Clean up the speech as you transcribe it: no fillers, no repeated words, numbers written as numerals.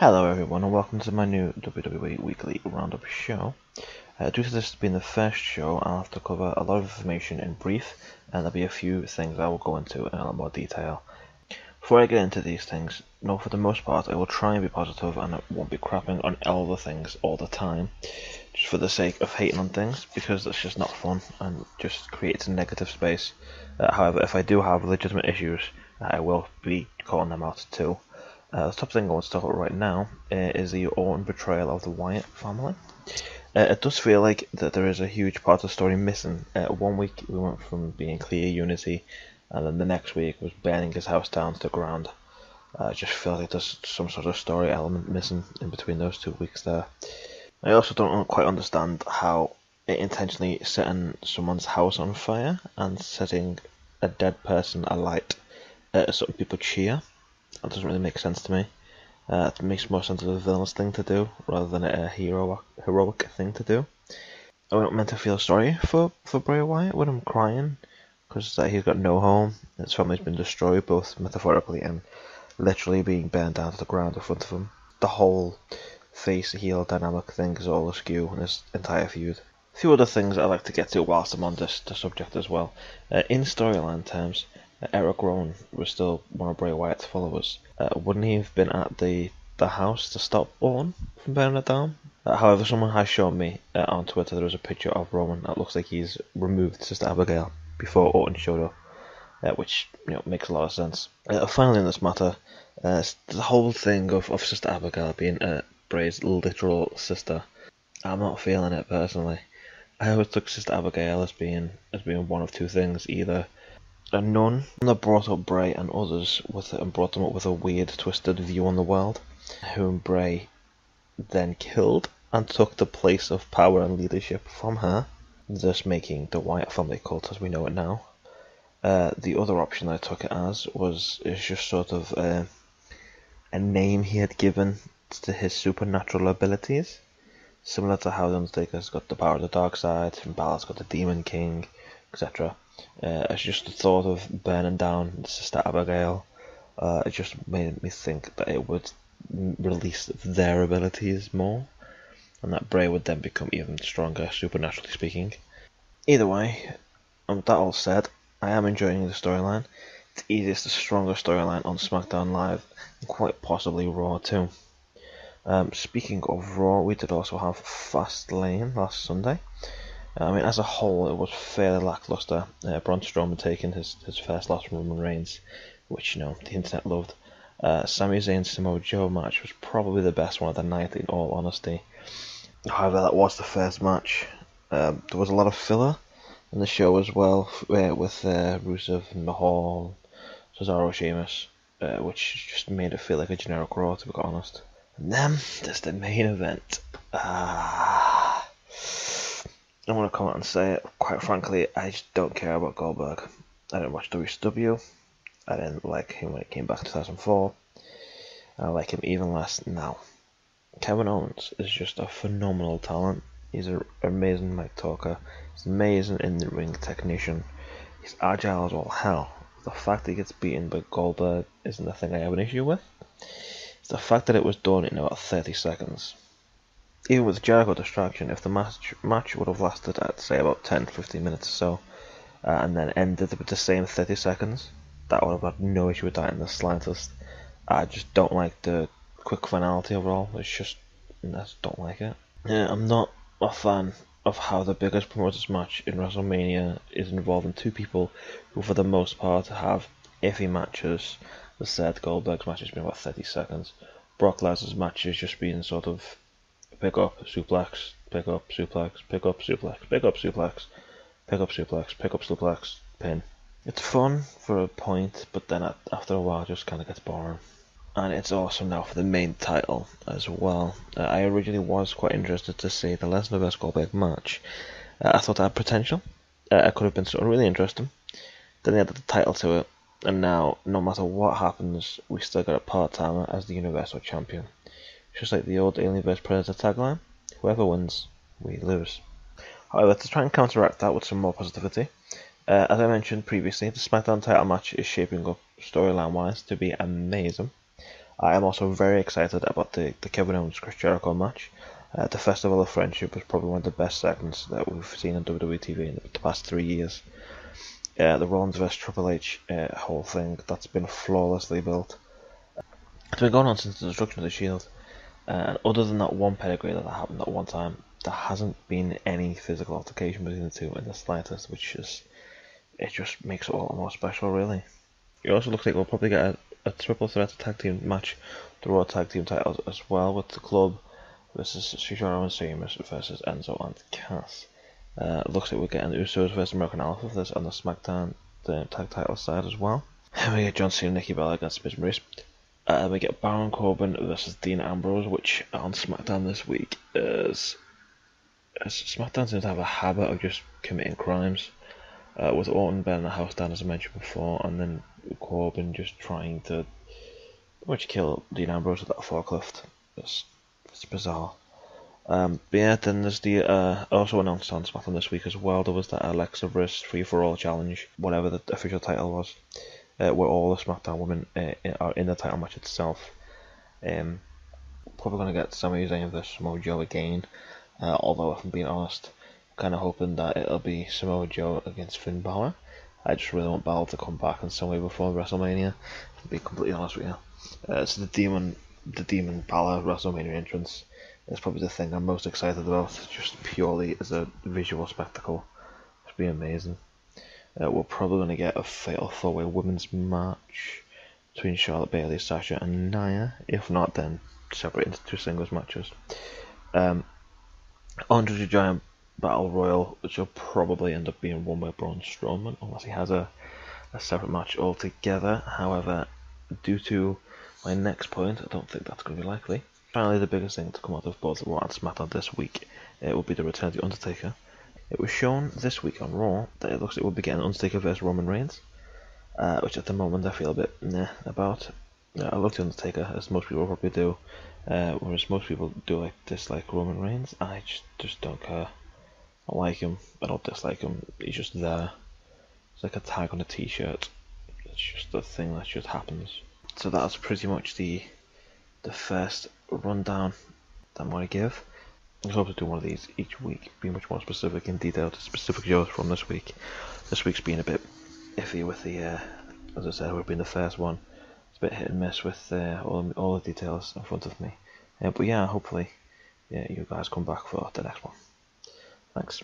Hello everyone and welcome to my new WWE Weekly Roundup show. Due to this being the first show, I'll have to cover a lot of information in brief, and there'll be a few things I will go into in a lot more detail. Before I get into these things, no, for the most part I will try and be positive and I won't be crapping on all the things all the time, just for the sake of hating on things, because that's just not fun and just creates a negative space. However, if I do have legitimate issues, I will be calling them out too. The top thing I want to talk about right now is the Orton betrayal of the Wyatt family. It does feel like that there is a huge part of the story missing. 1 week we went from being clear unity, and then the next week was burning his house down to the ground. I just feel like there's some sort of story element missing in between those 2 weeks there. I also don't quite understand how it intentionally setting someone's house on fire and setting a dead person alight some people cheer. That doesn't really make sense to me. It makes more sense as a villainous thing to do rather than a heroic thing to do. I'm not meant to feel sorry for Bray Wyatt when I'm crying, because he's got no home. His family's been destroyed, both metaphorically and literally being burned down to the ground in front of him. The whole face-heel dynamic thing is all askew in this entire feud. A few other things I'd like to get to whilst I'm on this subject as well. In storyline terms, Eric Rowan was still one of Bray Wyatt's followers. Wouldn't he have been at the house to stop Orton from burning it down? However, someone has shown me on Twitter there is a picture of Rowan that looks like he's removed Sister Abigail before Orton showed up, which makes a lot of sense. Finally, in this matter, the whole thing of Sister Abigail being Bray's literal sister, I'm not feeling it personally. I always took Sister Abigail as being one of two things: either a nun that brought up Bray and others and brought them up with a weird, twisted view on the world, whom Bray then killed and took the place of power and leadership from her, thus making the Wyatt family cult as we know it now. The other option I took it as is just sort of a name he had given to his supernatural abilities, similar to how the Undertaker's got the power of the dark side, and Balor's got the Demon King, etc. It's just the thought of burning down Sister Abigail. It just made me think that it would release their abilities more, and that Bray would then become even stronger, supernaturally speaking. Either way, that all said, I am enjoying the storyline. It's easiest, the strongest storyline on SmackDown Live, and quite possibly Raw too. Speaking of Raw, we did also have Fastlane last Sunday. I mean, as a whole, it was fairly lackluster. Braun Strowman taking his first loss from Roman Reigns, which the internet loved. Sami Zayn's Samoa Joe match was probably the best one of the night, in all honesty. However, that was the first match. There was a lot of filler in the show as well, with Rusev, Mahal, Cesaro, Sheamus, which just made it feel like a generic Raw, to be quite honest. And then there's the main event. I want to come out and say it, quite frankly, I just don't care about Goldberg. I didn't watch WCW. I didn't like him when it came back in 2004. I like him even less now. Kevin Owens is just a phenomenal talent. He's an amazing mic talker. He's amazing in the ring technician. He's agile as all hell. The fact that he gets beaten by Goldberg isn't the thing I have an issue with. It's the fact that it was done in about 30 seconds. Even with Jericho distraction, if the match would have lasted at, say, about 10-15 minutes or so, and then ended with the same 30 seconds, that would have had no issue with that in the slightest. I just don't like the quick finality overall. I just don't like it. I'm not a fan of how the biggest promoters match in Wrestlemania is involving two people who, for the most part, have iffy matches. As said, Goldberg's match has been about 30 seconds. Brock Lesnar's match has just been sort of pick up, suplex, pick up, suplex, pick up, suplex, pick up, suplex, pick up, suplex, pick up, suplex, pin. It's fun for a point, but then after a while it just kind of gets boring. And it's awesome now for the main title as well. I originally was quite interested to see the Lesnar vs Goldberg match. I thought it had potential. It could have been sort of really interesting. Then they added the title to it, and now, no matter what happens, we still got a part-timer as the Universal Champion. Just like the old Alien vs Predator tagline, whoever wins, we lose. However, to try and counteract that with some more positivity, as I mentioned previously, the SmackDown title match is shaping up storyline-wise to be amazing. I am also very excited about the Kevin Owens Chris Jericho match. The Festival of Friendship was probably one of the best segments that we've seen on WWE TV in the past 3 years. The Rollins vs Triple H whole thing, that's been flawlessly built. It's been going on since the destruction of the Shield, and other than that one pedigree that happened at one time, there hasn't been any physical altercation between the two in the slightest, which is, it just makes it all the more special, really. It also looks like we'll probably get a triple threat tag team match, the Raw tag team titles as well, with the Club versus Cesaro and Sheamus versus Enzo and Cass. It looks like we're getting the Usos versus American Alpha for this on the SmackDown tag title side as well. And we get John Cena and Nikki Bella against Miz Maurice. We get Baron Corbin versus Dean Ambrose, which on SmackDown this week is SmackDown seems to have a habit of just committing crimes. With Orton burning the house down, as I mentioned before, and then Corbin just trying to pretty much kill Dean Ambrose with that forklift. It's bizarre. But yeah, then there's the also announced on SmackDown this week as well. There was that Alexa vs Free for All challenge, whatever the official title was, where all the SmackDown women are in the title match itself. Probably gonna get Sami Zayn versus Samoa Joe again. Although if I'm being honest, kind of hoping that it'll be Samoa Joe against Finn Balor. I just really want Balor to come back in some way before WrestleMania, to be completely honest with you. So the Demon Balor WrestleMania entrance is probably the thing I'm most excited about, just purely as a visual spectacle. It's been amazing. We're probably going to get a fatal 4-way women's match between Charlotte, Bayley, Sasha and Nia. If not, then separate into 2 singles matches. Andre the Giant Battle Royal, which will probably end up being won by Braun Strowman, unless he has a separate match altogether. However, due to my next point, I don't think that's going to be likely. Finally, the biggest thing to come out of both Raw and SmackDown this week will be the return of the Undertaker. It was shown this week on Raw that it looks like we'll be getting Undertaker versus Roman Reigns, which at the moment I feel a bit about. I love the Undertaker, as most people probably do, whereas most people do dislike Roman Reigns. I just don't care. I like him, I don't dislike him, he's just there. It's like a tag on a t-shirt. It's just a thing that just happens. So that's pretty much the first rundown that I'm going to give. I hope to do one of these each week, be much more specific in detail to specific shows from this week. This week's been a bit iffy with the, as I said, we've been the first one. It's a bit hit and miss with all the details in front of me. But yeah, hopefully you guys come back for the next one. Thanks.